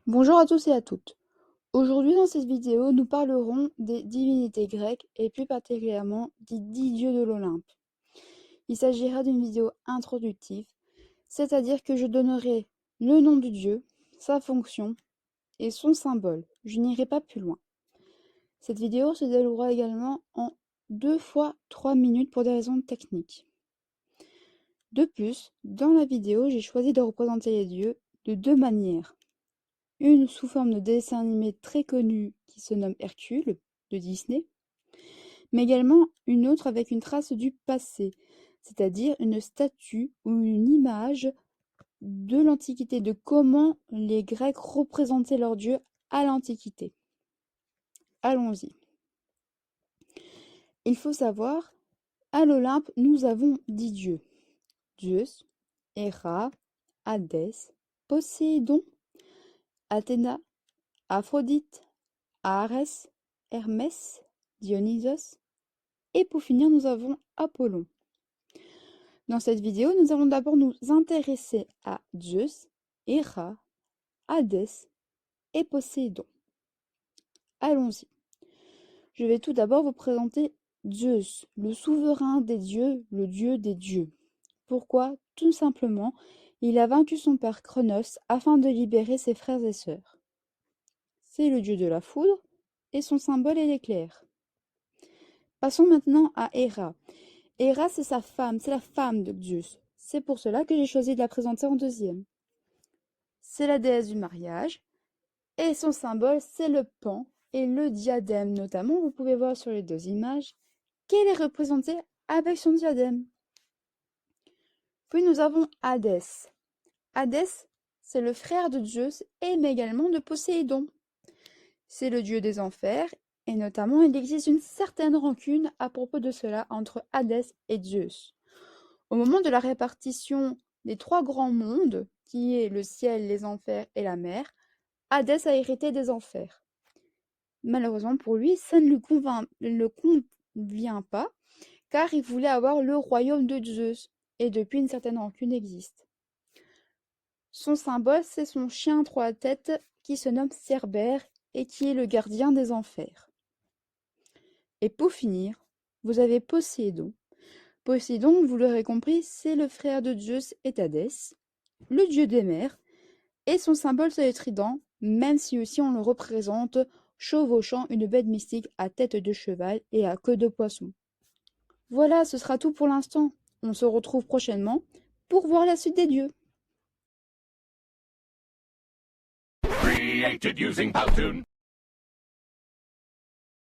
Bonjour à tous et à toutes. Aujourd'hui dans cette vidéo, nous parlerons des divinités grecques et plus particulièrement des 10 dieux de l'Olympe. Il s'agira d'une vidéo introductive, c'est-à-dire que je donnerai le nom du dieu, sa fonction et son symbole. Je n'irai pas plus loin. Cette vidéo se déroulera également en 2 fois 3 minutes pour des raisons techniques. De plus, dans la vidéo, j'ai choisi de représenter les dieux de deux manières. Une sous forme de dessin animé très connu qui se nomme Hercule, de Disney, mais également une autre avec une trace du passé, c'est-à-dire une statue ou une image de l'Antiquité, de comment les Grecs représentaient leurs dieux à l'Antiquité. Allons-y. Il faut savoir, à l'Olympe, nous avons 10 dieux. Zeus, Héra, Hadès, Poséidon, Athéna, Aphrodite, Arès, Hermès, Dionysos, et pour finir, nous avons Apollon. Dans cette vidéo, nous allons d'abord nous intéresser à Zeus, Héra, Hadès et Poséidon. Allons-y. Je vais tout d'abord vous présenter Zeus, le souverain des dieux, le dieu des dieux. Pourquoi? Tout simplement, il a vaincu son père Cronos afin de libérer ses frères et sœurs. C'est le dieu de la foudre et son symbole est l'éclair. Passons maintenant à Héra. Héra, c'est sa femme, c'est la femme de Zeus. C'est pour cela que j'ai choisi de la présenter en deuxième. C'est la déesse du mariage, et son symbole, c'est le pan et le diadème, notamment, vous pouvez voir sur les deux images, qu'elle est représentée avec son diadème. Puis nous avons Hadès. Hadès, c'est le frère de Zeus, et mais également de Poséidon. C'est le dieu des enfers, et notamment, il existe une certaine rancune à propos de cela entre Hadès et Zeus. Au moment de la répartition des trois grands mondes, qui est le ciel, les enfers et la mer, Hadès a hérité des enfers. Malheureusement pour lui, ça ne le convient pas, car il voulait avoir le royaume de Zeus, et depuis une certaine rancune existe. Son symbole, c'est son chien à trois têtes qui se nomme Cerbère et qui est le gardien des enfers. Et pour finir, vous avez Poséidon. Poséidon, vous l'aurez compris, c'est le frère de Zeus et Hadès, le dieu des mers, et son symbole c'est le trident, même si aussi on le représente chevauchant une bête mystique à tête de cheval et à queue de poisson. Voilà, ce sera tout pour l'instant. On se retrouve prochainement pour voir la suite des dieux. Created using Powtoon.